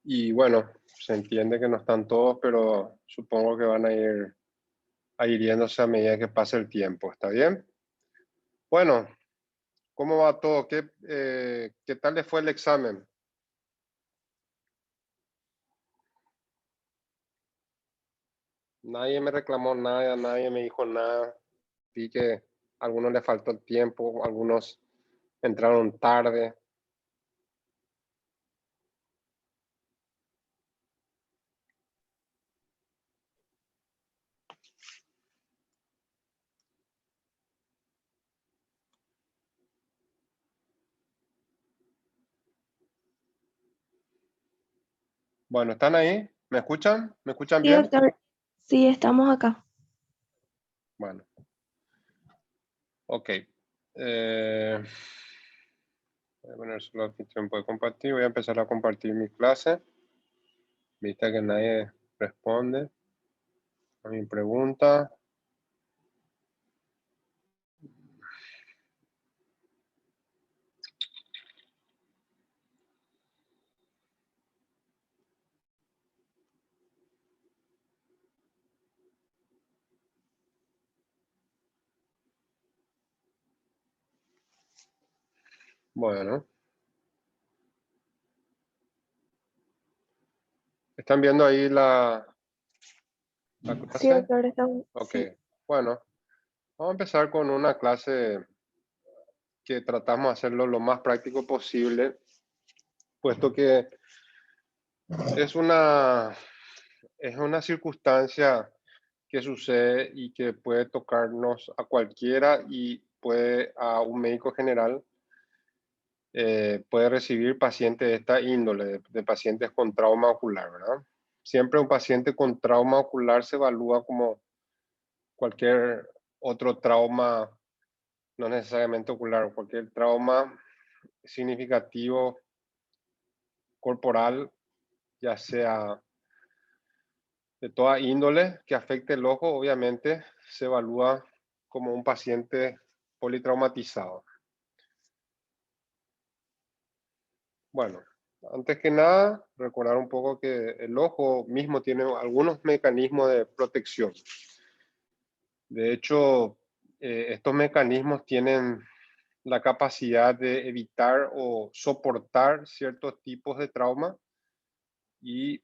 Y bueno, se entiende que no están todos, pero supongo que van a ir yéndose a medida que pase el tiempo. ¿Está bien? Bueno, ¿cómo va todo? ¿Qué tal le fue el examen? Nadie me reclamó nada, nadie me dijo nada. Vi que a algunos les faltó el tiempo, algunos entraron tarde. Bueno, ¿están ahí? ¿Me escuchan? ¿Me escuchan Sí, bien? doctor. Sí, estamos acá. Bueno, ok. Voy a poner solo aquí tiempo de compartir. Voy a empezar a compartir mi clase. Viste que nadie responde a mi pregunta. Bueno. ¿Están viendo ahí la Sí, clase? doctor, estamos. Ok. Sí. Bueno, vamos a empezar con una clase que tratamos de hacerlo lo más práctico posible, puesto que es una circunstancia que sucede y que puede tocarnos a cualquiera y puede a un médico general, puede recibir pacientes de esta índole, de pacientes con trauma ocular, ¿verdad? Siempre un paciente con trauma ocular se evalúa como cualquier otro trauma, no necesariamente ocular, cualquier trauma significativo corporal, ya sea de toda índole que afecte el ojo, obviamente se evalúa como un paciente politraumatizado. Bueno, antes que nada, recordar un poco que el ojo mismo tiene algunos mecanismos de protección. De hecho, estos mecanismos tienen la capacidad de evitar o soportar ciertos tipos de trauma y,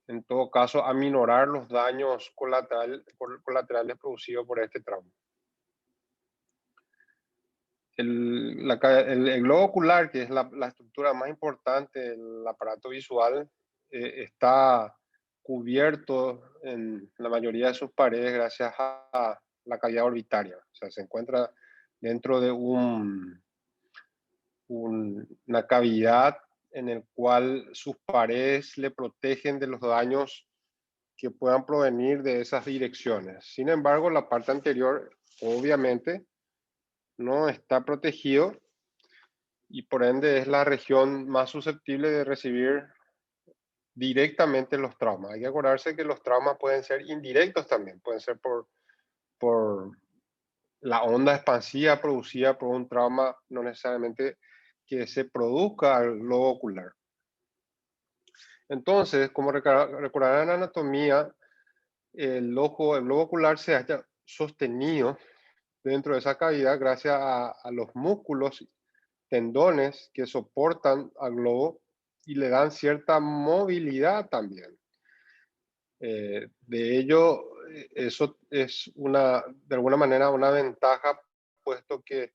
en todo caso, aminorar los daños colaterales producidos por este trauma. El globo ocular, que es la estructura más importante del aparato visual, está cubierto en la mayoría de sus paredes gracias a la cavidad orbitaria. O sea, se encuentra dentro de una cavidad en el cual sus paredes le protegen de los daños que puedan provenir de esas direcciones. Sin embargo, la parte anterior, obviamente, no está protegido y por ende es la región más susceptible de recibir directamente los traumas. Hay que acordarse que los traumas pueden ser indirectos también, pueden ser por la onda expansiva producida por un trauma, no necesariamente que se produzca al globo ocular. Entonces, como recordarán en anatomía, el globo ocular se haya sostenido dentro de esa cavidad gracias a los músculos, tendones que soportan al globo y le dan cierta movilidad también. De ello, eso es de alguna manera una ventaja, puesto que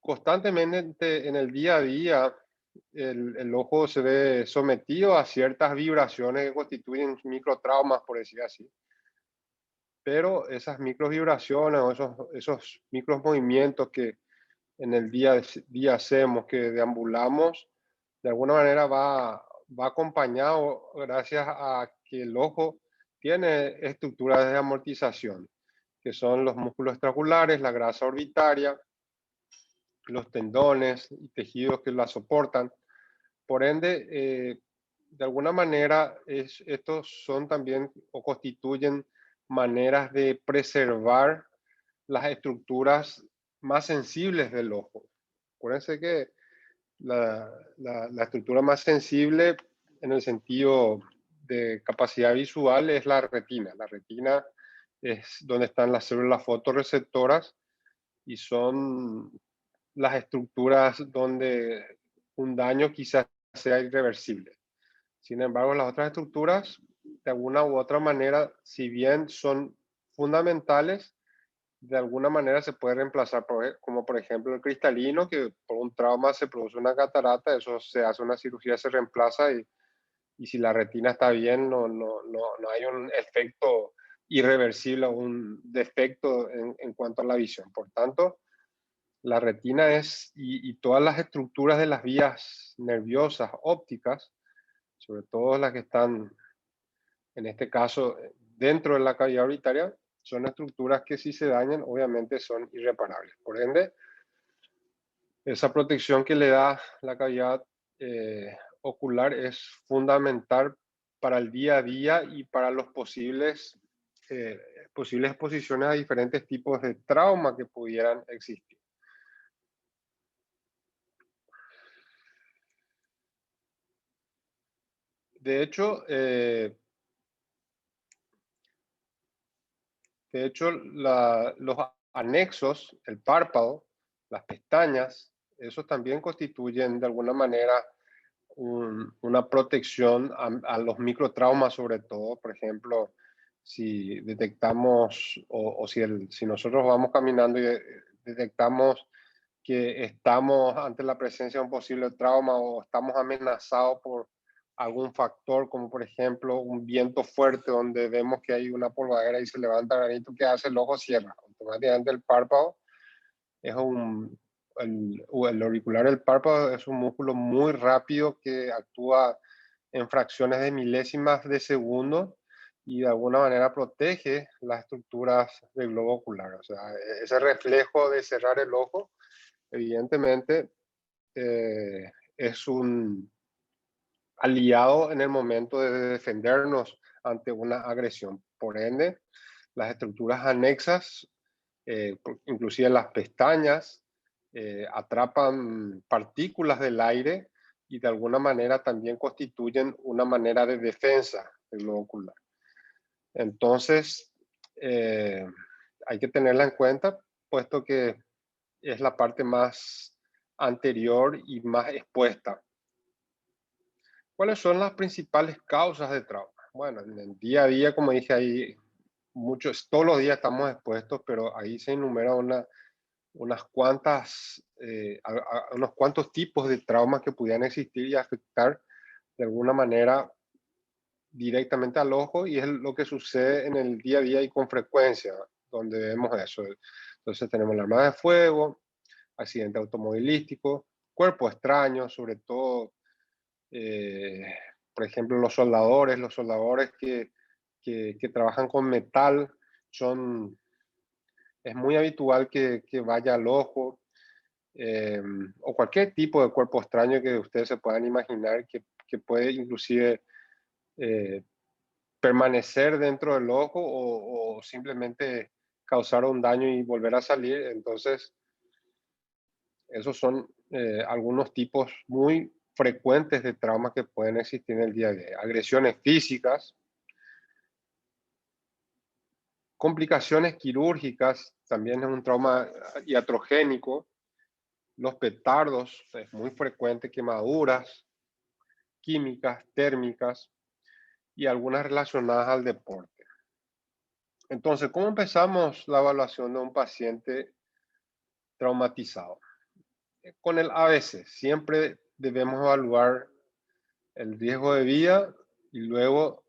constantemente en el día a día el ojo se ve sometido a ciertas vibraciones que constituyen microtraumas, por decir así. Pero esas microvibraciones o esos micromovimientos que en el día a día hacemos, que deambulamos, de alguna manera va acompañado gracias a que el ojo tiene estructuras de amortización, que son los músculos extraoculares, la grasa orbitaria, los tendones y tejidos que la soportan. Por ende, de alguna manera, estos son también o constituyen maneras de preservar las estructuras más sensibles del ojo. Acuérdense que la estructura más sensible en el sentido de capacidad visual es la retina. La retina es donde están las células fotorreceptoras y son las estructuras donde un daño quizás sea irreversible. Sin embargo, las otras estructuras, de alguna u otra manera, si bien son fundamentales, de alguna manera se puede reemplazar, como por ejemplo el cristalino, que por un trauma se produce una catarata, eso se hace una cirugía, se reemplaza y si la retina está bien, no hay un efecto irreversible o un defecto en cuanto a la visión. Por tanto, la retina y todas las estructuras de las vías nerviosas ópticas, sobre todo las que están, en este caso, dentro de la cavidad orbitaria, son estructuras que si se dañan, obviamente son irreparables. Por ende, esa protección que le da la cavidad ocular es fundamental para el día a día y para los posibles exposiciones a diferentes tipos de trauma que pudieran existir. De hecho, los anexos, el párpado, las pestañas, esos también constituyen de alguna manera una protección a los microtraumas, sobre todo. Por ejemplo, si detectamos o si nosotros vamos caminando y detectamos que estamos ante la presencia de un posible trauma o estamos amenazados por algún factor, como por ejemplo un viento fuerte donde vemos que hay una polvadera y se levanta granito, ¿qué hace? El ojo cierra. Automáticamente el párpado es el auricular del párpado es un músculo muy rápido que actúa en fracciones de milésimas de segundo y de alguna manera protege las estructuras del globo ocular. O sea, ese reflejo de cerrar el ojo, evidentemente, es un aliado en el momento de defendernos ante una agresión. Por ende, las estructuras anexas, inclusive las pestañas, atrapan partículas del aire y de alguna manera también constituyen una manera de defensa del globo ocular. Entonces, hay que tenerla en cuenta, puesto que es la parte más anterior y más expuesta. ¿Cuáles son las principales causas de trauma? Bueno, en el día a día, como dije, hay todos los días estamos expuestos, pero ahí se enumera unas cuantas, unos cuantos tipos de traumas que pudieran existir y afectar de alguna manera directamente al ojo, y es lo que sucede en el día a día y con frecuencia, donde vemos eso. Entonces tenemos la arma de fuego, accidente automovilístico, cuerpo extraño, sobre todo, eh, por ejemplo, los soldadores que trabajan con metal, es muy habitual que vaya al ojo, o cualquier tipo de cuerpo extraño que ustedes se puedan imaginar que puede inclusive eh, permanecer dentro del ojo o simplemente causar un daño y volver a salir. Entonces, esos son algunos tipos muy frecuentes de traumas que pueden existir en el día a día. Agresiones físicas, complicaciones quirúrgicas, también es un trauma iatrogénico. Los petardos, es muy frecuente, quemaduras químicas, térmicas y algunas relacionadas al deporte. Entonces, ¿cómo empezamos la evaluación de un paciente traumatizado? Con el ABC, siempre debemos evaluar el riesgo de vida y luego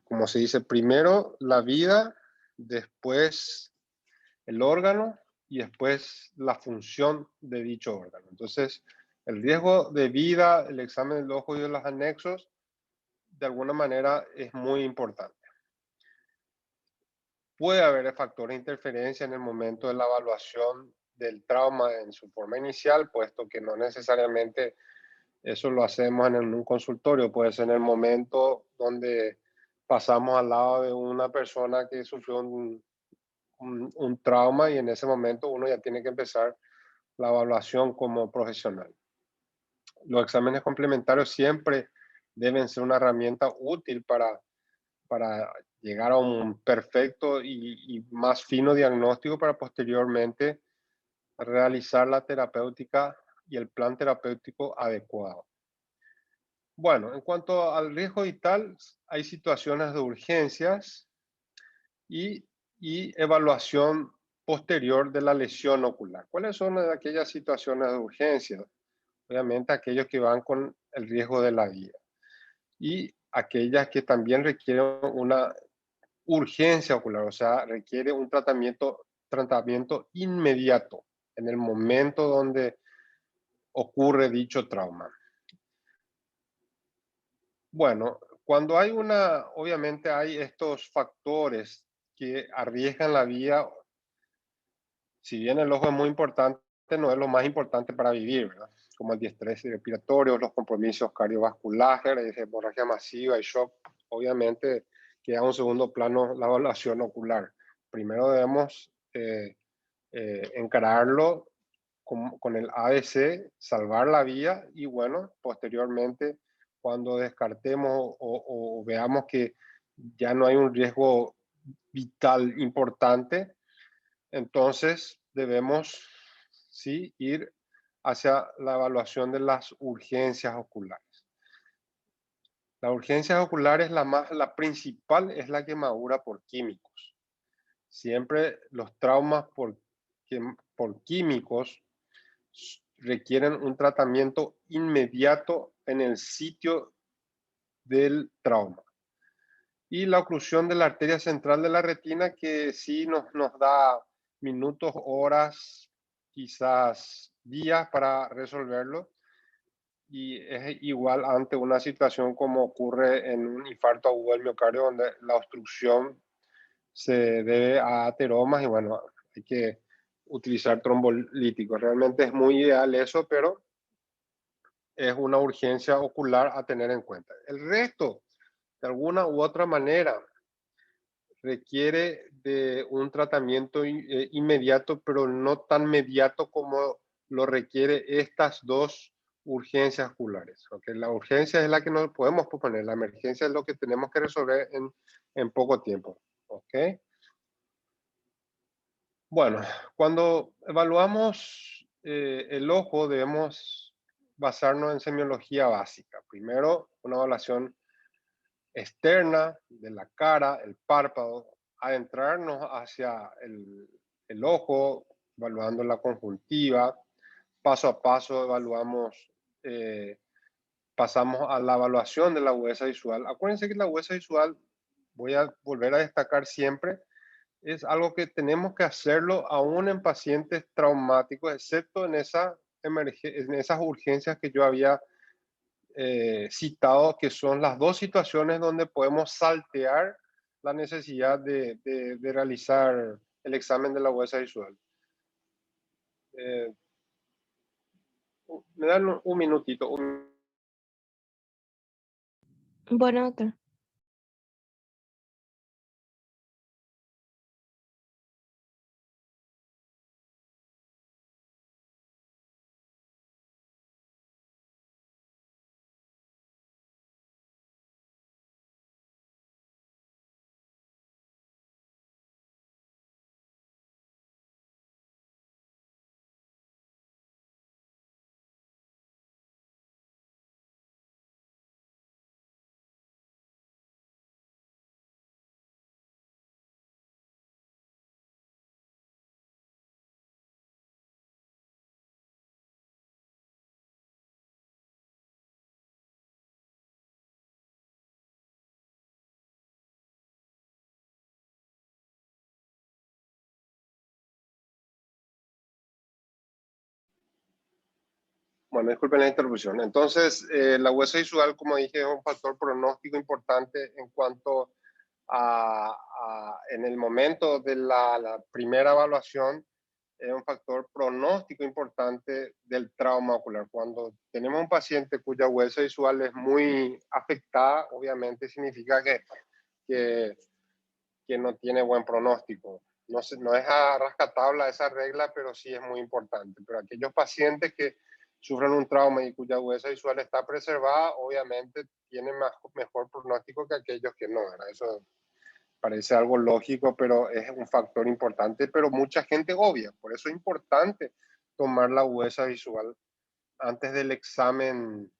como se dice, primero la vida, después el órgano y después la función de dicho órgano. Entonces, el riesgo de vida, el examen del ojo y de los anexos, de alguna manera es muy importante. Puede haber factores de interferencia en el momento de la evaluación del trauma en su forma inicial, puesto que no necesariamente eso lo hacemos en un consultorio, puede ser en el momento donde pasamos al lado de una persona que sufrió un trauma y en ese momento uno ya tiene que empezar la evaluación como profesional. Los exámenes complementarios siempre deben ser una herramienta útil para llegar a un perfecto y más fino diagnóstico para posteriormente realizar la terapéutica y el plan terapéutico adecuado. Bueno, en cuanto al riesgo vital, hay situaciones de urgencias y evaluación posterior de la lesión ocular. ¿Cuáles son aquellas situaciones de urgencia? Obviamente aquellos que van con el riesgo de la vida y aquellas que también requieren una urgencia ocular, o sea, requiere un tratamiento inmediato en el momento donde ocurre dicho trauma. Bueno, cuando hay obviamente hay estos factores que arriesgan la vida, si bien el ojo es muy importante, no es lo más importante para vivir, ¿verdad? Como el estrés respiratorio, los compromisos cardiovasculares, hemorragia masiva y shock, obviamente queda en un segundo plano la evaluación ocular. Primero debemos encararlo con el ABC, salvar la vida y bueno, posteriormente cuando descartemos o veamos que ya no hay un riesgo vital importante, entonces debemos sí ir hacia la evaluación de las urgencias oculares. Las urgencias oculares, la principal es la quemadura por químicos. Siempre los traumas por químicos requieren un tratamiento inmediato en el sitio del trauma. Y la oclusión de la arteria central de la retina, que sí nos da minutos, horas, quizás días para resolverlo. Y es igual ante una situación como ocurre en un infarto agudo del miocardio, donde la obstrucción se debe a ateromas y bueno, hay que utilizar trombolíticos. Realmente es muy ideal eso, pero es una urgencia ocular a tener en cuenta. El resto, de alguna u otra manera, requiere de un tratamiento inmediato, pero no tan inmediato como lo requiere estas dos urgencias oculares. ¿Okay? La urgencia es la que no podemos posponer, la emergencia es lo que tenemos que resolver en poco tiempo. ¿Okay? Bueno, cuando evaluamos el ojo debemos basarnos en semiología básica. Primero, una evaluación externa de la cara, el párpado, adentrarnos hacia el ojo, evaluando la conjuntiva. Paso a paso evaluamos, pasamos a la evaluación de la agudeza visual. Acuérdense que la agudeza visual, voy a volver a destacar siempre, es algo que tenemos que hacerlo aún en pacientes traumáticos, excepto en esas urgencias que yo había citado, que son las dos situaciones donde podemos saltear la necesidad de realizar el examen de la agudeza visual. Me dan un minutito. Bueno, doctor. Bueno, disculpen la interrupción. Entonces, la agudeza visual, como dije, es un factor pronóstico importante en cuanto en el momento de la primera evaluación, es un factor pronóstico importante del trauma ocular. Cuando tenemos un paciente cuya agudeza visual es muy afectada, obviamente significa que no tiene buen pronóstico. no es a rascatabla esa regla, pero sí es muy importante. Pero aquellos pacientes que sufren un trauma y cuya agudeza visual está preservada, obviamente tienen mejor pronóstico que aquellos que no, ¿verdad? Eso parece algo lógico, pero es un factor importante, pero mucha gente obvia. Por eso es importante tomar la agudeza visual antes del examen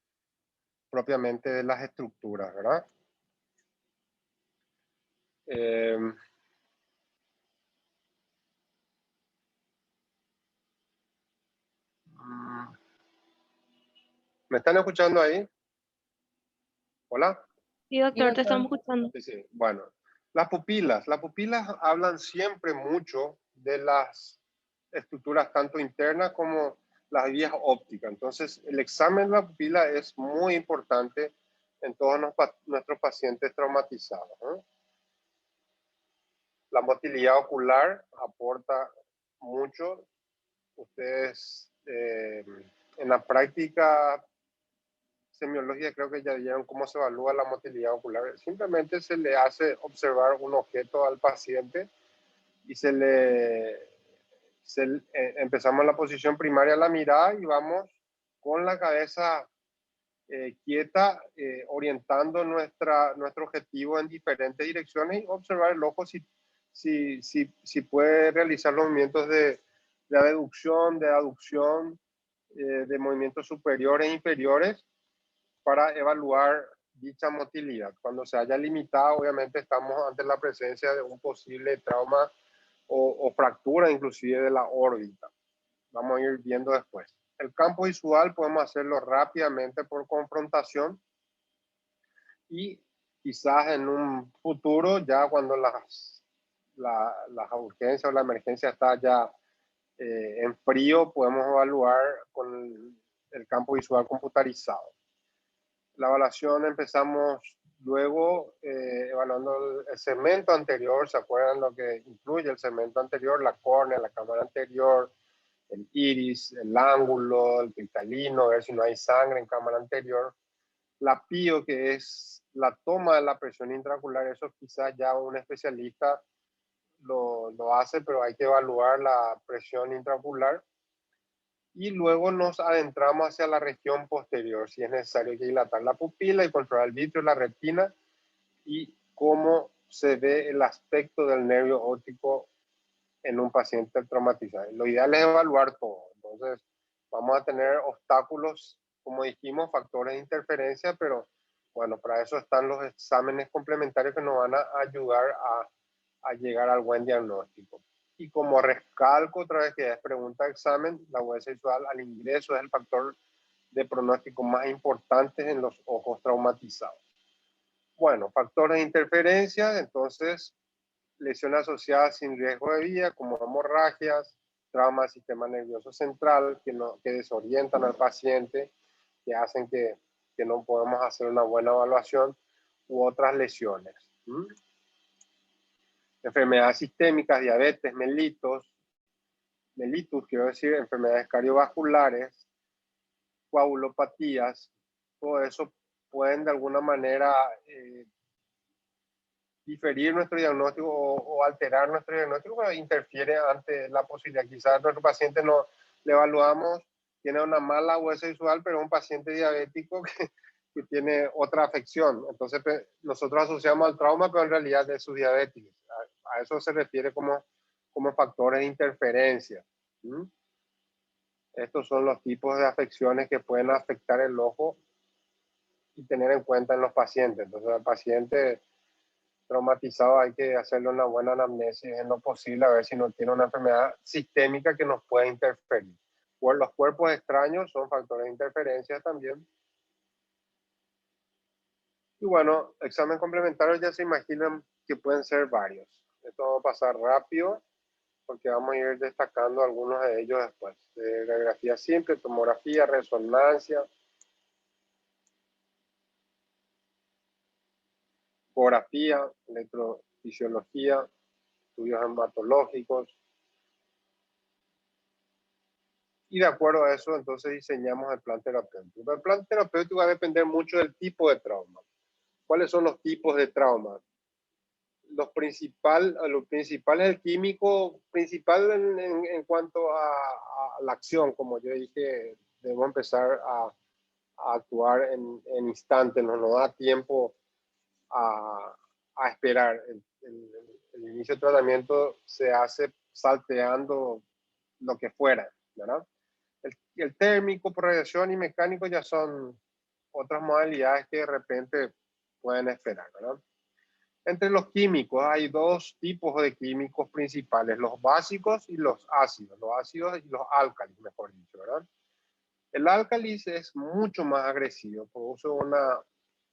propiamente de las estructuras, ¿verdad? Eh, ¿Me están escuchando ahí? ¿Hola? Sí, Sí, doctor, te doctor. estamos escuchando. Sí, sí. Bueno, las pupilas hablan siempre mucho de las estructuras tanto internas como las vías ópticas. Entonces, el examen de la pupila es muy importante en todos nuestros pacientes traumatizados, ¿no? La motilidad ocular aporta mucho. Ustedes en la práctica semiología creo que ya vieron cómo se evalúa la motilidad ocular. Simplemente se le hace observar un objeto al paciente y empezamos la posición primaria de la mirada y vamos con la cabeza quieta, orientando nuestro objetivo en diferentes direcciones y observar el ojo si puede realizar los movimientos de abducción, de aducción, de movimientos superiores e inferiores para evaluar dicha motilidad. Cuando se haya limitado, obviamente estamos ante la presencia de un posible trauma o fractura inclusive de la órbita. Vamos a ir viendo después. El campo visual podemos hacerlo rápidamente por confrontación y quizás en un futuro, ya cuando las urgencias o la emergencia está ya en frío, podemos evaluar con el campo visual computarizado. La evaluación empezamos luego evaluando el segmento anterior. ¿Se acuerdan lo que incluye el segmento anterior? La córnea, la cámara anterior, el iris, el ángulo, el cristalino, ver si no hay sangre en cámara anterior. La PIO, que es la toma de la presión intraocular, eso quizás ya un especialista lo hace, pero hay que evaluar la presión intraocular. Y luego nos adentramos hacia la región posterior, si es necesario que dilatar la pupila y controlar el vitrio, la retina y cómo se ve el aspecto del nervio óptico en un paciente traumatizado. Lo ideal es evaluar todo. Entonces, vamos a tener obstáculos, como dijimos, factores de interferencia, pero bueno, para eso están los exámenes complementarios que nos van a ayudar a llegar al buen diagnóstico. Y como recalco otra vez que es pregunta de examen, la agudeza visual al ingreso es el factor de pronóstico más importante en los ojos traumatizados. Bueno, factores de interferencia, entonces lesiones asociadas sin riesgo de vida, como hemorragias, trauma del sistema nervioso central, que desorientan al paciente, que hacen que no podamos hacer una buena evaluación, u otras lesiones. Enfermedades sistémicas, diabetes, mellitus, quiero decir, enfermedades cardiovasculares, coagulopatías, todo eso pueden de alguna manera diferir nuestro diagnóstico o alterar nuestro diagnóstico, pero interfiere ante la posibilidad. Quizás nuestro paciente no le evaluamos, tiene una mala agudeza visual, pero es un paciente diabético que tiene otra afección. Entonces nosotros asociamos al trauma, pero en realidad es su diabetes. A eso se refiere como factores de interferencia. Estos son los tipos de afecciones que pueden afectar el ojo y tener en cuenta en los pacientes. Entonces, el paciente traumatizado hay que hacerle una buena anamnesis en lo posible, a ver si no tiene una enfermedad sistémica que nos pueda interferir. Los cuerpos extraños son factores de interferencia también. Y bueno, examen complementario ya se imaginan que pueden ser varios. Esto vamos a pasar rápido porque vamos a ir destacando algunos de ellos después. Radiografía simple, tomografía, resonancia, ecografía, electrofisiología, estudios hematológicos. Y de acuerdo a eso, entonces diseñamos el plan terapéutico. El plan terapéutico va a depender mucho del tipo de trauma. ¿Cuáles son los tipos de trauma? lo principal es el químico principal en cuanto a la acción. Como yo dije, debemos empezar a actuar en instante, no nos da tiempo a esperar. El inicio del tratamiento se hace salteando lo que fuera, ¿verdad? El térmico, por radiación y mecánico ya son otras modalidades que de repente pueden esperar, ¿verdad? Entre los químicos hay dos tipos de químicos principales, los básicos y los ácidos y los álcalis, mejor dicho, ¿verdad? El álcalis es mucho más agresivo, produce una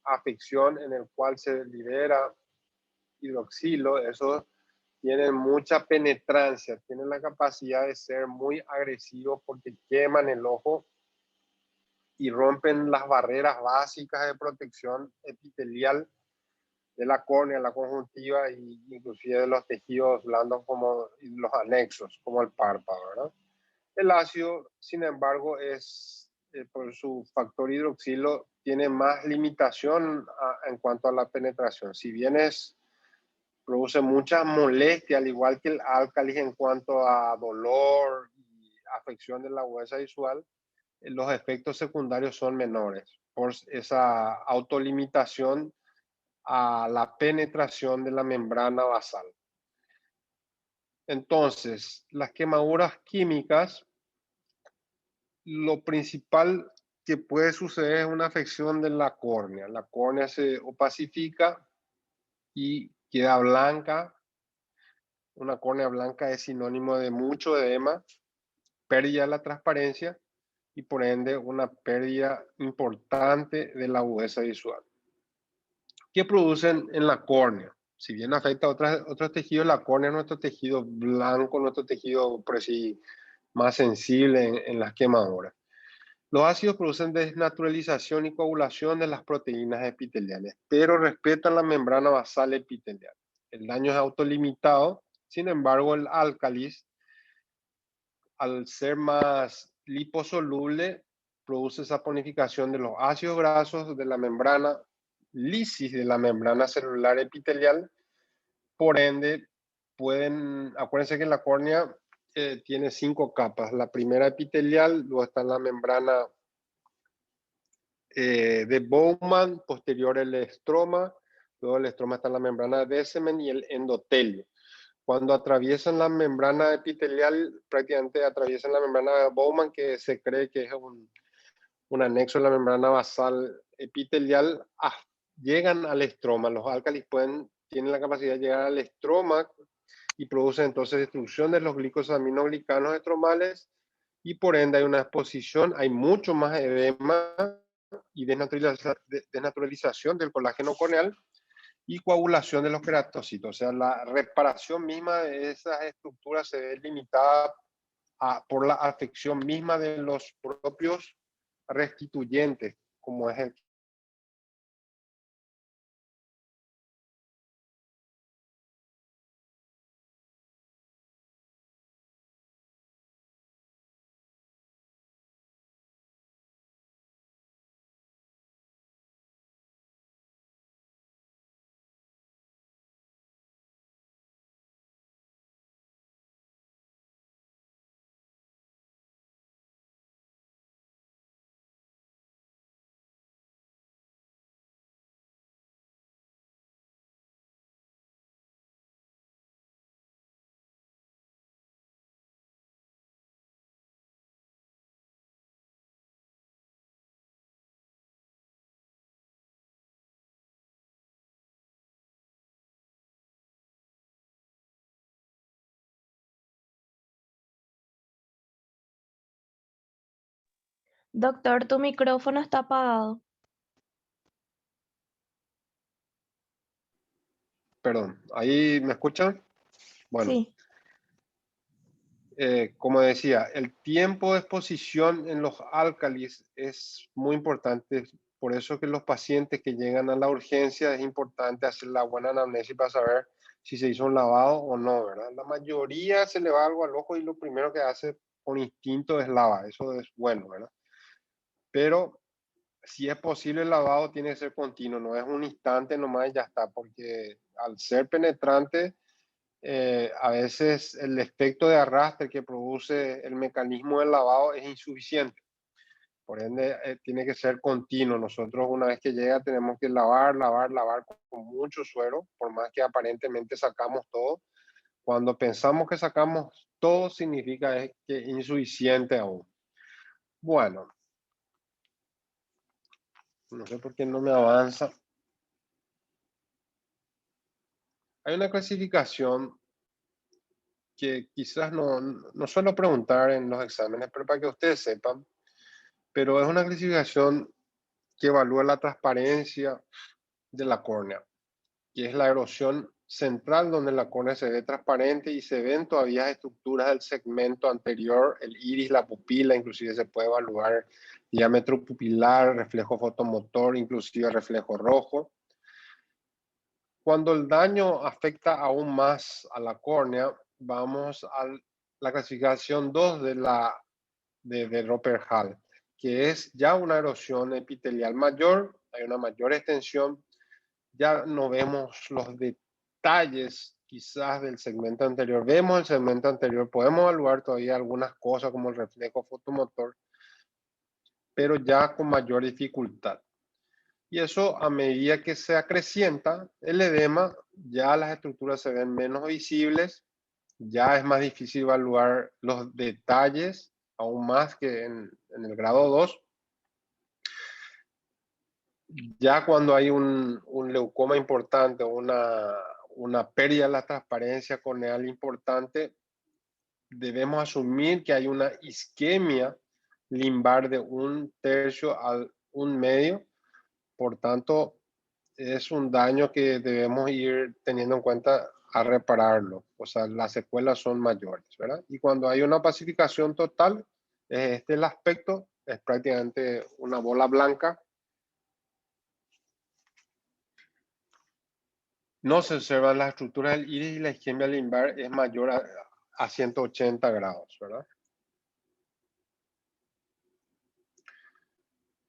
afección en el cual se libera hidroxilo, eso tienen mucha penetrancia, tienen la capacidad de ser muy agresivos porque queman el ojo y rompen las barreras básicas de protección epitelial de la córnea, la conjuntiva e inclusive de los tejidos blandos como los anexos, como el párpado, ¿verdad? El ácido, sin embargo, por su factor hidroxilo, tiene más limitación en cuanto a la penetración. Si bien produce mucha molestia, al igual que el álcalis en cuanto a dolor y afección de la huesa visual, los efectos secundarios son menores por esa autolimitación a la penetración de la membrana basal. Entonces, las quemaduras químicas, lo principal que puede suceder es una afección de la córnea. La córnea se opacifica y queda blanca. Una córnea blanca es sinónimo de mucho edema, pérdida de la transparencia y por ende una pérdida importante de la agudeza visual. ¿Qué producen en la córnea? Si bien afecta a otros tejidos, la córnea es nuestro tejido blanco, nuestro tejido por así, más sensible en las quemaduras. Los ácidos producen desnaturalización y coagulación de las proteínas epiteliales, pero respetan la membrana basal epitelial. El daño es autolimitado, sin embargo, el álcalis, al ser más liposoluble, produce saponificación de los ácidos grasos de la membrana, lisis de la membrana celular epitelial. Por ende, acuérdense que la córnea tiene 5 capas. La primera epitelial, luego está la membrana de Bowman, posterior el estroma, luego el estroma está en la membrana de Descemet y el endotelio. Cuando atraviesan la membrana epitelial, prácticamente atraviesan la membrana de Bowman, que se cree que es un anexo de la membrana basal epitelial, llegan al estroma. Los álcalis tienen la capacidad de llegar al estroma y producen entonces destrucción de los glicosaminoglicanos estromales y por ende hay una exposición, hay mucho más edema y desnaturalización del colágeno corneal y coagulación de los queratocitos. O sea, la reparación misma de esas estructuras se ve limitada por la afección misma de los propios restituyentes, como es el. Doctor, tu micrófono está apagado. Perdón, ¿ahí me escuchan? Bueno, Sí. como decía, el tiempo de exposición en los álcalis es muy importante. Por eso que los pacientes que llegan a la urgencia es importante hacer la buena anamnesis para saber si se hizo un lavado o no, ¿verdad? La mayoría se le va algo al ojo y lo primero que hace por instinto es lavar. Eso es bueno, ¿verdad? Pero Si es posible el lavado tiene que ser continuo, no es un instante nomás y ya está, porque al ser penetrante, a veces el efecto de arrastre que produce el mecanismo del lavado es insuficiente. Por ende, tiene que ser continuo. Nosotros una vez que llega tenemos que lavar, lavar, lavar con mucho suero, por más que aparentemente sacamos todo. Cuando pensamos que sacamos todo, significa es que es insuficiente aún. Bueno, no sé por qué no me avanza. Hay una clasificación que quizás no suelo preguntar en los exámenes, pero para que ustedes sepan, pero es una clasificación que evalúa la transparencia de la córnea, que es la erosión central donde la córnea se ve transparente y se ven todavía estructuras del segmento anterior, el iris, la pupila, inclusive se puede evaluar diámetro pupilar, reflejo fotomotor, inclusive reflejo rojo. Cuando el daño afecta aún más a la córnea, vamos a la clasificación 2 de Roper-Hall, que es ya una erosión epitelial mayor, hay una mayor extensión, ya no vemos los detalles quizás del segmento anterior. Vemos el segmento anterior, podemos evaluar todavía algunas cosas como el reflejo fotomotor, pero ya con mayor dificultad. Y eso, a medida que se acrecienta el edema, ya las estructuras se ven menos visibles, ya es más difícil evaluar los detalles, aún más que en el grado 2. Ya cuando hay un leucoma importante o una pérdida de la transparencia corneal importante, debemos asumir que hay una isquemia limbar de 1/3 a 1/2. Por tanto, es un daño que debemos ir teniendo en cuenta a repararlo. O sea, las secuelas son mayores, ¿verdad? Y cuando hay una pacificación total, este el aspecto es prácticamente una bola blanca. No se observan las estructuras del iris y la isquemia limbar es mayor a 180 grados, ¿verdad?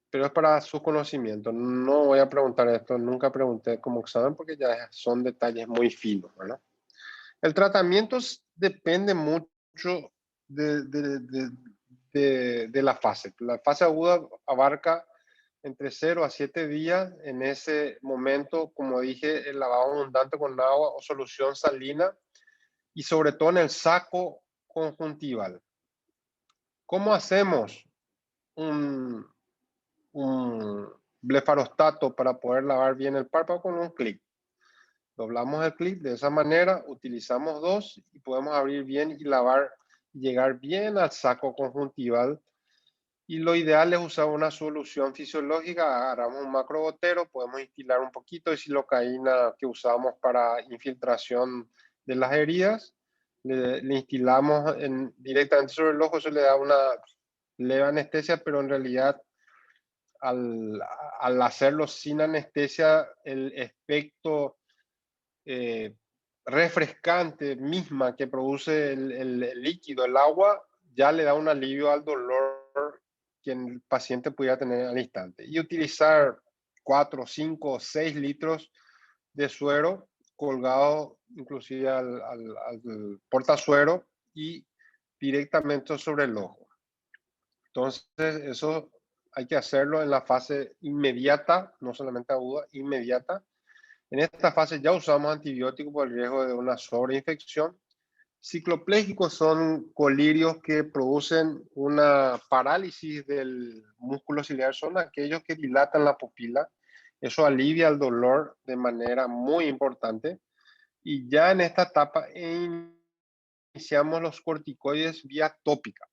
Pero es para su conocimiento. No voy a preguntar esto, nunca pregunté como examen porque ya son detalles muy finos, ¿verdad? El tratamiento depende mucho de la fase. La fase aguda abarca entre 0 a 7 días. En ese momento, como dije, el lavado abundante con agua o solución salina y sobre todo en el saco conjuntival. ¿Cómo hacemos un, un blefarostato para poder lavar bien el párpado? Con un clic? Doblamos el clip de esa manera, utilizamos dos y podemos abrir bien y lavar, llegar bien al saco conjuntival. Y lo ideal es usar una solución fisiológica. Agarramos un macrogotero, podemos instilar un poquito de silocaína que usamos para infiltración de las heridas. Le instilamos directamente sobre el ojo, eso le da una leve anestesia, pero en realidad al, al hacerlo sin anestesia, el efecto eh, refrescante misma que produce el líquido, el agua, ya le da un alivio al dolor que el paciente pudiera tener al instante. Y utilizar 4, 5, 6 litros de suero colgado inclusive al portazuero y directamente sobre el ojo. Entonces, eso hay que hacerlo en la fase inmediata, no solamente aguda, inmediata. En esta fase ya usamos antibióticos por el riesgo de una sobreinfección. Cicloplégicos son colirios que producen una parálisis del músculo ciliar, son aquellos que dilatan la pupila. Eso alivia el dolor de manera muy importante. Y ya en esta etapa iniciamos los corticoides vía tópica,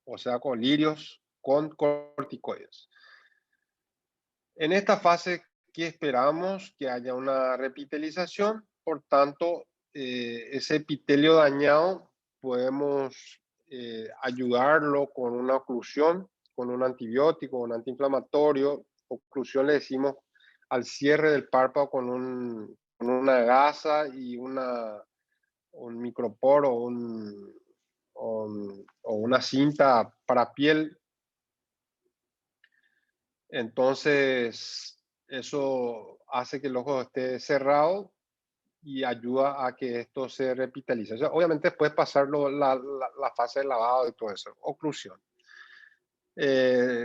o sea, colirios con corticoides. En esta fase, ¿qué esperamos? Que haya una repitelización, por tanto, ese epitelio dañado podemos ayudarlo con una oclusión, con un antibiótico, un antiinflamatorio. Oclusión le decimos al cierre del párpado con una gasa y un microporo o una cinta para piel. Entonces, eso hace que el ojo esté cerrado y ayuda a que esto se revitalice. O sea, obviamente después pasar la fase de lavado y todo eso, oclusión.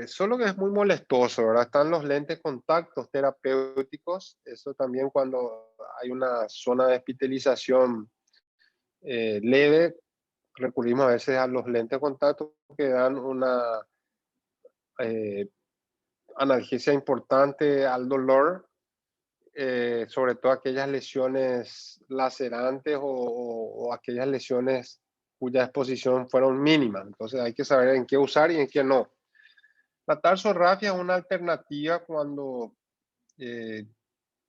Solo que es muy molestoso, ¿verdad? Están los lentes contactos terapéuticos, eso también cuando hay una zona de epitelización leve, recurrimos a veces a los lentes contactos que dan una eh, analgesia importante al dolor, sobre todo aquellas lesiones lacerantes o aquellas lesiones cuya exposición fueron mínimas. Entonces hay que saber en qué usar y en qué no. La tarsorrafia es una alternativa cuando eh,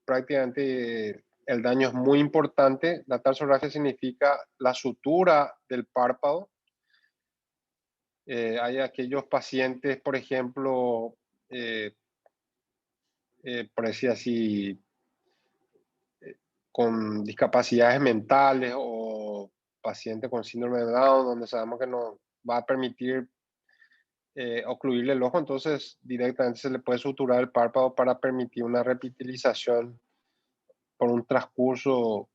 prácticamente el daño es muy importante. La tarsorrafia significa la sutura del párpado. Hay aquellos pacientes, por ejemplo, eh, por decir así, con discapacidades mentales o pacientes con síndrome de Down, donde sabemos que no va a permitir ocluirle el ojo, entonces directamente se le puede suturar el párpado para permitir una repitilización por un transcurso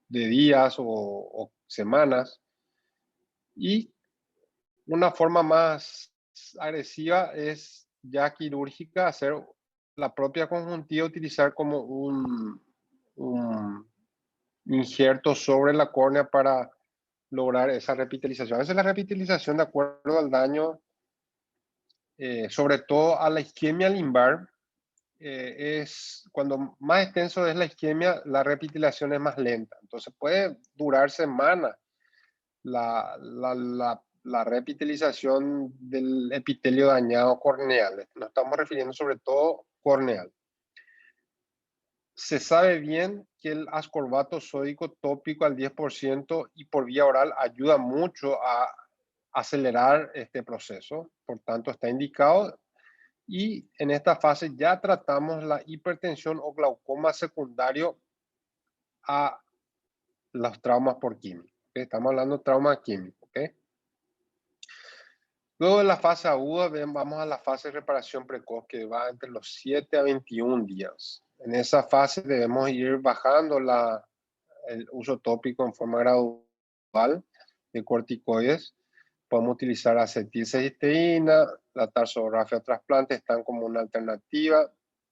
de días o semanas. Y una forma más agresiva es ya quirúrgica, hacer la propia conjuntiva, utilizar como un injerto sobre la córnea para lograr esa repitalización. A veces la repitalización, de acuerdo al daño, sobre todo a la isquemia limbar, es cuando más extenso es la isquemia, la repitalización es más lenta. Entonces puede durar semanas la repitalización del epitelio dañado corneal. Nos estamos refiriendo sobre todo corneal. Se sabe bien que el ascorbato sódico tópico al 10% y por vía oral ayuda mucho a acelerar este proceso, por tanto está indicado. Y en esta fase ya tratamos la hipertensión o glaucoma secundario a los traumas por química. ¿Okay? Estamos hablando de trauma químico. ¿Okay? Luego de la fase aguda, vamos a la fase de reparación precoz, que va entre los 7 a 21 días. En esa fase debemos ir bajando el uso tópico en forma gradual de corticoides. Podemos utilizar acetilcisteína, la tarsografia o trasplante están como una alternativa.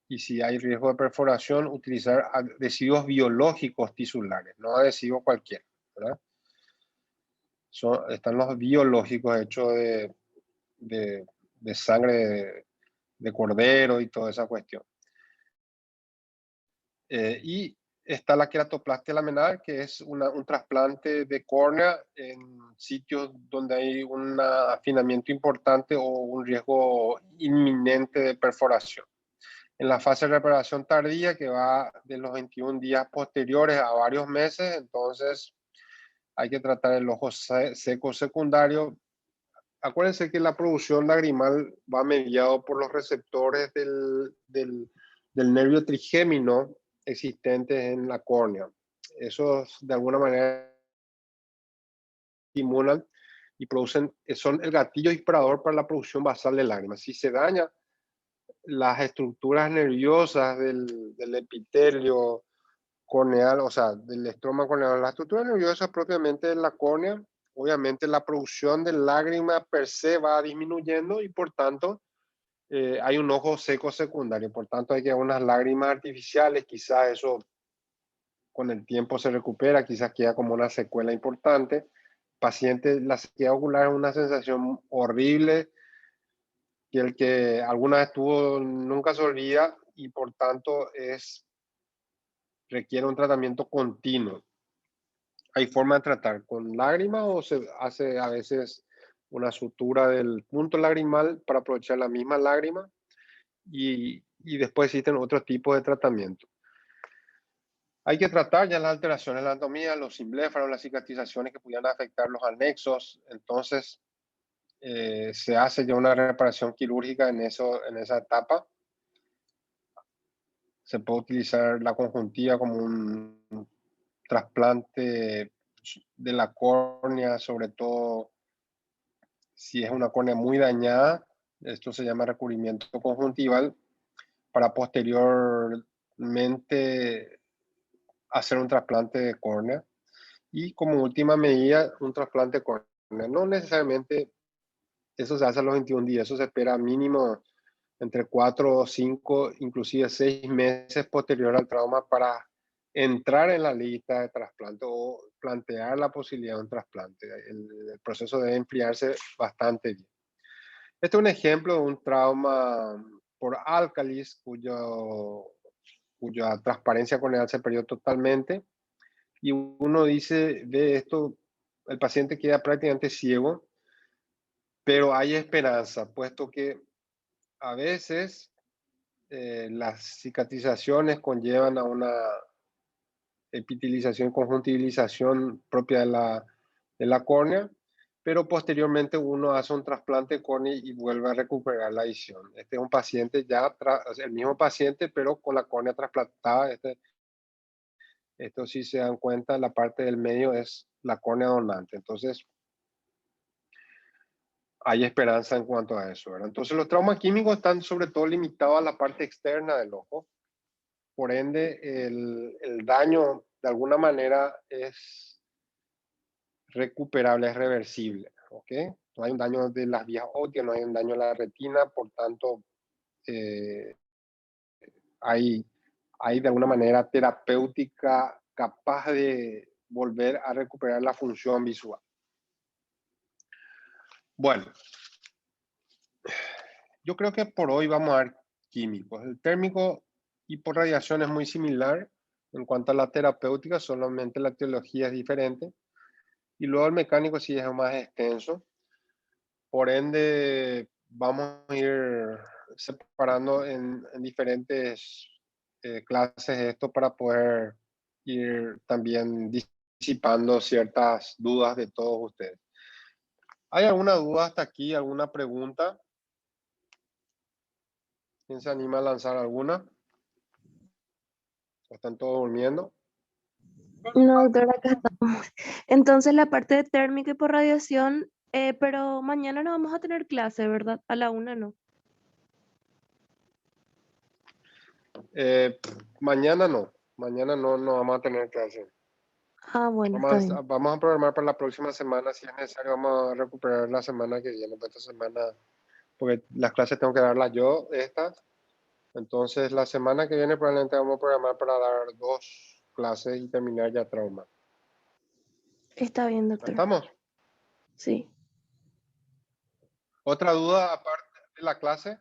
Y si hay riesgo de perforación, utilizar adhesivos biológicos tisulares, no adhesivos cualquiera, ¿verdad? Están los biológicos hechos de sangre de cordero y toda esa cuestión. Y está la queratoplastia laminar, que es un trasplante de córnea en sitios donde hay un afinamiento importante o un riesgo inminente de perforación. En la fase de reparación tardía, que va de los 21 días posteriores a varios meses, entonces hay que tratar el ojo seco secundario. Acuérdense que la producción lagrimal va mediado por los receptores del nervio trigémino existentes en la córnea. Esos de alguna manera estimulan y producen, son el gatillo disparador para la producción basal de lágrimas. Si se daña las estructuras nerviosas del epitelio corneal, o sea, del estroma corneal, la estructura nerviosa propiamente de la córnea, obviamente la producción de lágrima per se va disminuyendo y por tanto hay un ojo seco secundario, por tanto hay que dar unas lágrimas artificiales, quizás eso con el tiempo se recupera, quizás queda como una secuela importante. Paciente, la sequía ocular es una sensación horrible, que el que alguna vez tuvo nunca se olvida y por tanto requiere un tratamiento continuo. Hay forma de tratar con lágrimas o se hace a veces una sutura del punto lagrimal para aprovechar la misma lágrima y después existen otros tipos de tratamiento. Hay que tratar ya las alteraciones de la anatomía, los simbléfaros, las cicatrizaciones que pudieran afectar los anexos. Entonces, se hace ya una reparación quirúrgica en esa etapa. Se puede utilizar la conjuntiva como un trasplante de la córnea, sobre todo si es una córnea muy dañada, Esto se llama recubrimiento conjuntival, para posteriormente hacer un trasplante de córnea. Y como última medida, un trasplante de córnea. No necesariamente eso se hace a los 21 días, eso se espera mínimo entre 4 o 5, inclusive 6 meses posterior al trauma para entrar en la lista de trasplante o plantear la posibilidad de un trasplante. El proceso debe enfriarse bastante bien. Este es un ejemplo de un trauma por álcalis cuya transparencia corneal se perdió totalmente, y uno dice, ve esto, el paciente queda prácticamente ciego, pero hay esperanza, puesto que a veces las cicatrizaciones conllevan a una epitelización, conjuntivilización propia de la córnea, pero posteriormente uno hace un trasplante de córnea y vuelve a recuperar la visión. Este es un paciente ya, el mismo paciente, pero con la córnea trasplantada. Esto, si se dan cuenta, la parte del medio es la córnea donante. Entonces, hay esperanza en cuanto a eso, ¿verdad? Entonces, los traumas químicos están sobre todo limitados a la parte externa del ojo. Por ende, el daño de alguna manera es recuperable, es reversible, ¿ok? No hay un daño de las vías ópticas, no hay un daño a la retina, por tanto, eh, hay, hay de alguna manera terapéutica capaz de volver a recuperar la función visual. Bueno, yo creo que por hoy vamos a ver químicos. El térmico y por radiación es muy similar en cuanto a la terapéutica, solamente la teología es diferente. Y luego el mecánico sí es más extenso. Por ende, vamos a ir separando en diferentes clases esto para poder ir también disipando ciertas dudas de todos ustedes. ¿Hay alguna duda hasta aquí? ¿Alguna pregunta? ¿Quién se anima a lanzar alguna? ¿O están todos durmiendo? No, doctor, acá estamos. Entonces la parte de térmica y por radiación, pero mañana no vamos a tener clase, ¿verdad? A la 1 no. Eh, mañana no. Mañana no vamos a tener clase. Ah, bueno, está bien. Vamos a programar para la próxima semana. Si es necesario, vamos a recuperar la semana que viene. Esta semana, porque las clases tengo que darlas yo, estas. Entonces, la semana que viene probablemente vamos a programar para dar 2 clases y terminar ya trauma. Está bien, doctor. ¿Estamos? Sí. ¿Otra duda aparte de la clase?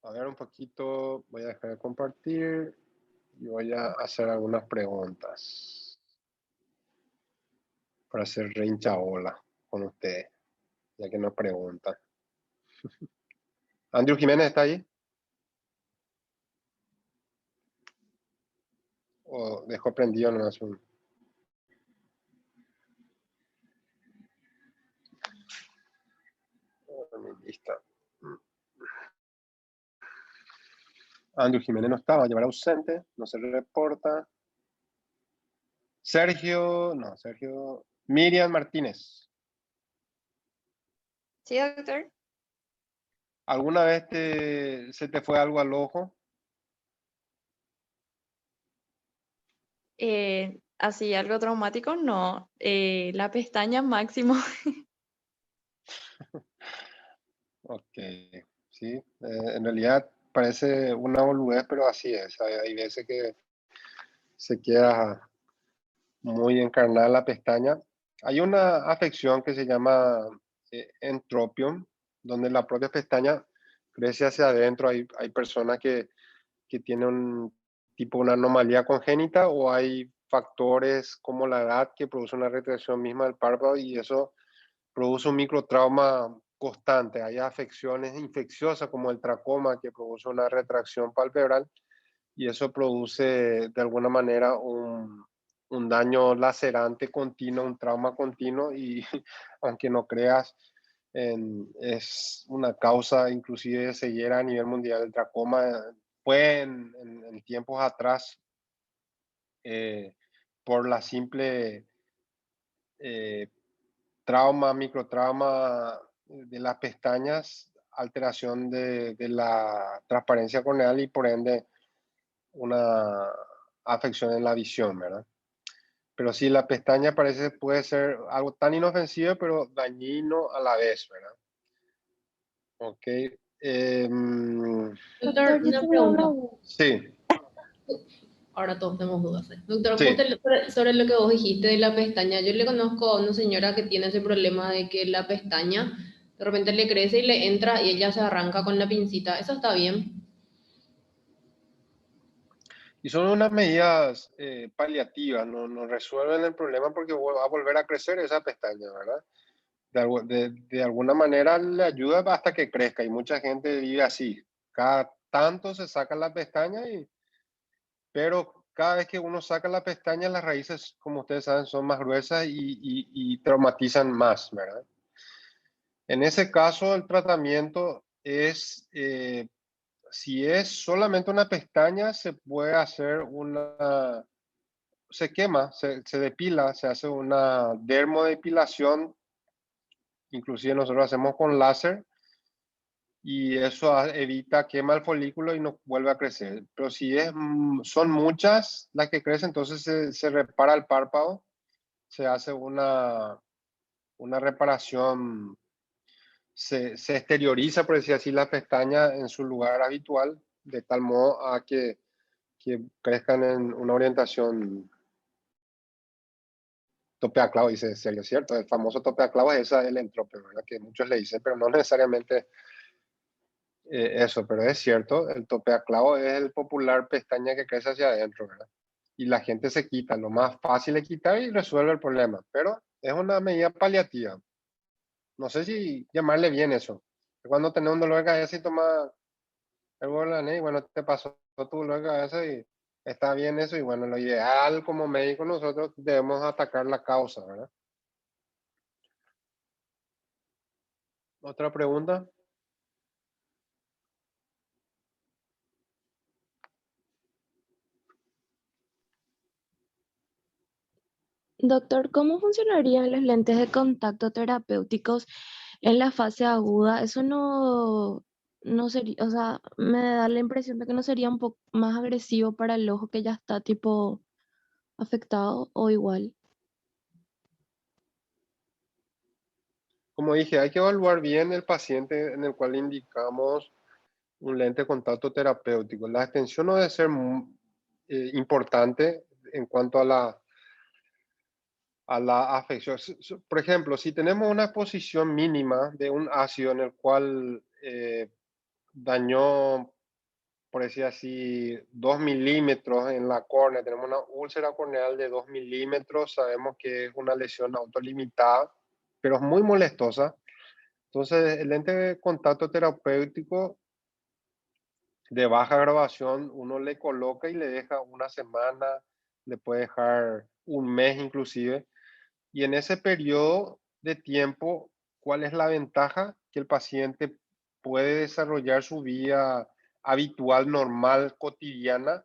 A ver un poquito, voy a dejar de compartir y voy a hacer algunas preguntas para hacer rinchabola con ustedes, ya que nos preguntan. ¿Andrew Jiménez está ahí? ¿O dejó prendido nomás un... mi lista? Andrew Jiménez no estaba, llevar ausente, no se reporta. Sergio, Miriam Martínez. Sí, doctor. ¿Alguna vez se te fue algo al ojo? Así, algo traumático, no. La pestaña máximo. Ok, sí. En realidad parece una boludez, pero así es. Hay veces que se queda muy encarnada la pestaña. Hay una afección que se llama entropion, donde la propia pestaña crece hacia adentro. Hay personas que tienen una anomalía congénita, o hay factores como la edad que produce una retracción misma del párpado, y eso produce un microtrauma constante. Hay afecciones infecciosas como el tracoma que produce una retracción palpebral, y eso produce de alguna manera un daño lacerante continuo, un trauma continuo, y aunque no creas, es una causa inclusive de ceguera a nivel mundial. El tracoma fue en tiempos atrás por la simple trauma, microtrauma de las pestañas, alteración de la transparencia corneal y por ende una afección en la visión, ¿verdad? Pero sí, la pestaña puede ser algo tan inofensivo, pero dañino a la vez, ¿verdad? Ok. Doctor, Doctor, yo una tengo pregunta. Sí, Ahora todos tenemos dudas. Doctor, sí. justo sobre lo que vos dijiste de la pestaña, yo le conozco a una señora que tiene ese problema de que la pestaña de repente le crece y le entra y ella se arranca con la pincita. ¿Eso está bien? Y son unas medidas paliativas, no resuelven el problema porque va a volver a crecer esa pestaña, ¿verdad? De alguna manera le ayuda hasta que crezca y mucha gente vive así. Cada tanto se saca la pestaña, pero cada vez que uno saca la pestaña, las raíces, como ustedes saben, son más gruesas y traumatizan más, ¿verdad? En ese caso, el tratamiento es, si es solamente una pestaña, se puede hacer se quema, se depila, se hace una dermodepilación, inclusive nosotros hacemos con láser, y eso evita, quema el folículo y no vuelve a crecer. Pero si son muchas las que crecen, entonces se repara el párpado, se hace una reparación, se exterioriza, por decir así, la pestaña en su lugar habitual, de tal modo a que crezcan en una orientación tope a clavo, dice Sergio, ¿cierto? El famoso tope a clavo es el entropio, ¿verdad? Que muchos le dicen, pero no necesariamente eso, pero es cierto, el tope a clavo es el popular pestaña que crece hacia adentro, ¿verdad? Y la gente se quita, lo más fácil es quitar y resuelve el problema, pero es una medida paliativa. No sé si llamarle bien eso. Cuando tenés un dolor de cabeza y tomas el Borlané, y bueno, te pasó tu dolor de cabeza y está bien eso, y bueno, lo ideal como médico nosotros debemos atacar la causa, ¿verdad? ¿Otra pregunta? Doctor, ¿cómo funcionarían los lentes de contacto terapéuticos en la fase aguda? Eso no sería, o sea, me da la impresión de que no sería un poco más agresivo para el ojo que ya está tipo afectado o igual. Como dije, hay que evaluar bien el paciente en el cual le indicamos un lente de contacto terapéutico. La extensión no debe ser importante en cuanto a la afección. Por ejemplo, si tenemos una exposición mínima de un ácido en el cual dañó, por decir así, 2 milímetros en la córnea, tenemos una úlcera corneal de 2 milímetros, sabemos que es una lesión autolimitada, pero es muy molestosa. Entonces, el lente de contacto terapéutico de baja graduación, uno le coloca y le deja una semana, le puede dejar un mes inclusive. Y en ese periodo de tiempo, ¿cuál es la ventaja? Que el paciente puede desarrollar su vida habitual, normal, cotidiana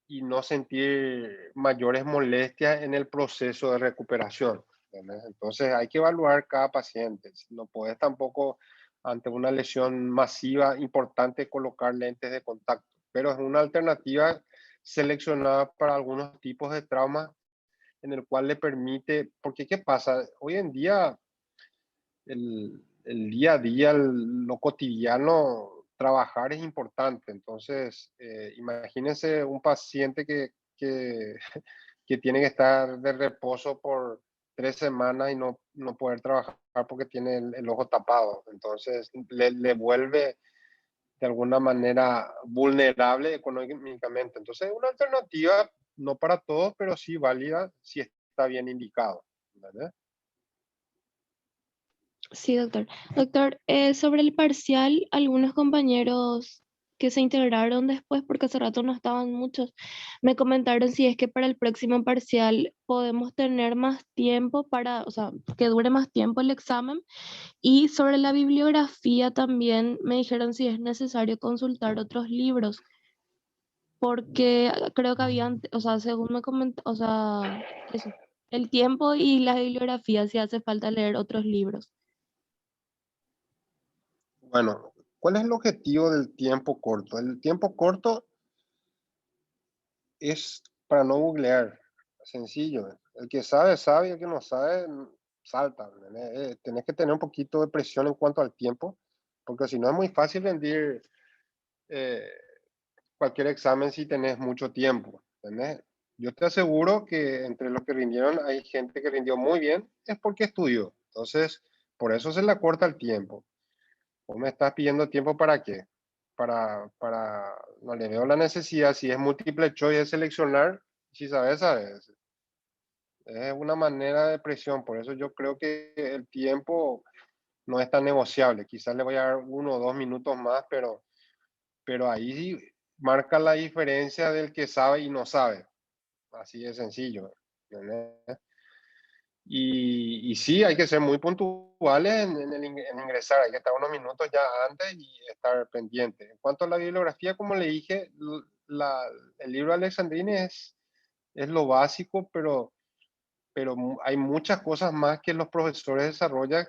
y no sentir mayores molestias en el proceso de recuperación. ¿Entendés? Entonces hay que evaluar cada paciente. No puedes tampoco, ante una lesión masiva, importante, colocar lentes de contacto, pero es una alternativa seleccionada para algunos tipos de traumas en el cual le permite, porque ¿qué pasa? Hoy en día, el día a día, lo cotidiano, trabajar es importante. Entonces, imagínense un paciente que tiene que estar de reposo por 3 semanas y no poder trabajar porque tiene el ojo tapado. Entonces, le vuelve de alguna manera vulnerable económicamente. Entonces, es una alternativa, no para todos, pero sí válida si está bien indicado, ¿verdad? Sí, doctor. Doctor, sobre el parcial, algunos compañeros que se integraron después, porque hace rato no estaban muchos, me comentaron si es que para el próximo parcial podemos tener más tiempo para, o sea, que dure más tiempo el examen. Y sobre la bibliografía también me dijeron si es necesario consultar otros libros. porque creo que habían, o sea, según me comentó, o sea, eso, el tiempo y la bibliografía, si hace falta leer otros libros. Bueno, ¿cuál es el objetivo del tiempo corto? El tiempo corto es para no googlear, sencillo. El que sabe, sabe, y el que no sabe, salta. Tenés que tener un poquito de presión en cuanto al tiempo, porque si no es muy fácil rendir cualquier examen si tenés mucho tiempo. ¿Entendés? Yo te aseguro que entre los que rindieron hay gente que rindió muy bien, es porque estudió. Entonces, por eso se le acorta el tiempo. ¿Vos me estás pidiendo tiempo para qué? No le veo la necesidad. Si es múltiple choice de seleccionar, si sabes, sabes. Es una manera de presión. Por eso yo creo que el tiempo no es tan negociable. Quizás le voy a dar 1 o 2 minutos más, pero ahí marca la diferencia del que sabe y no sabe. Así de sencillo. ¿Entendés? Y sí, hay que ser muy puntuales en ingresar, hay que estar unos minutos ya antes y estar pendiente. En cuanto a la bibliografía, como le dije, el libro de Alexandrini es lo básico, pero hay muchas cosas más que los profesores desarrollan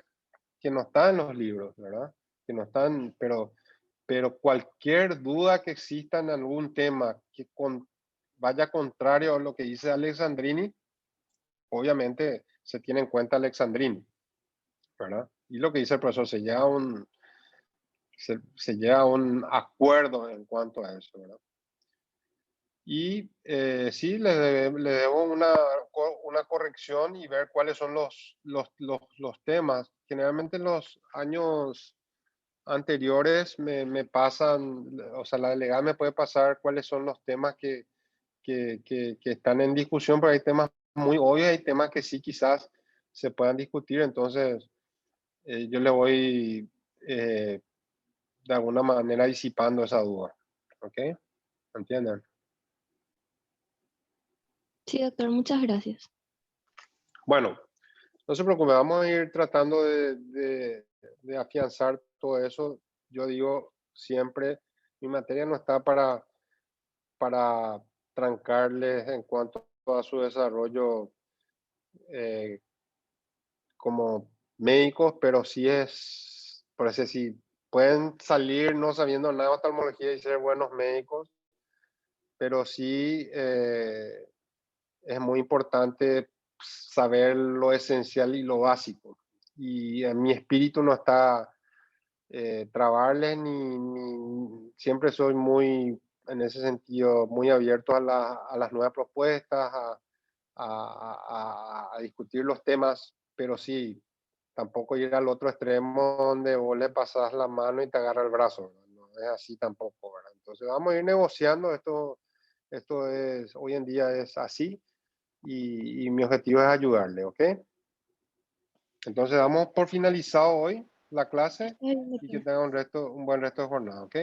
que no están en los libros, ¿verdad? Que no están, pero cualquier duda que exista en algún tema que vaya contrario a lo que dice Alexandrini, obviamente se tiene en cuenta Alexandrini, ¿verdad? Y lo que dice el profesor, se llega a un acuerdo en cuanto a eso, ¿verdad? Y sí, le debo una corrección y ver cuáles son los temas. Generalmente en los años anteriores me pasan, o sea, la delegada me puede pasar cuáles son los temas que están en discusión, pero hay temas muy obvios, hay temas que sí quizás se puedan discutir, entonces yo le voy de alguna manera disipando esa duda. ¿Ok? ¿Entienden? Sí, doctor, muchas gracias. Bueno, no se preocupe, vamos a ir tratando de afianzar todo eso. Yo digo siempre, mi materia no está para trancarles en cuanto a su desarrollo como médicos, pero sí es, por eso sí, pueden salir no sabiendo nada de oftalmología y ser buenos médicos, pero sí es muy importante saber lo esencial y lo básico. Y en mi espíritu no está trabarles, siempre soy muy, en ese sentido, muy abierto a las nuevas propuestas, a discutir los temas, pero sí, tampoco ir al otro extremo donde vos le pasas la mano y te agarra el brazo, ¿verdad? No es así tampoco, ¿verdad? Entonces vamos a ir negociando, esto es, hoy en día es así, y mi objetivo es ayudarle, ¿ok? Entonces damos por finalizado hoy la clase Está bien, y que doctor. tenga un buen resto de jornada, ¿ok?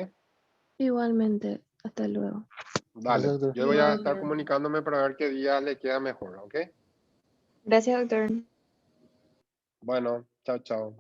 Igualmente, hasta luego. Dale, Gracias, doctor. yo voy a Luego, estar doctor. comunicándome para ver qué día le queda mejor, ¿ok? Gracias, doctor. Bueno, chao, chao.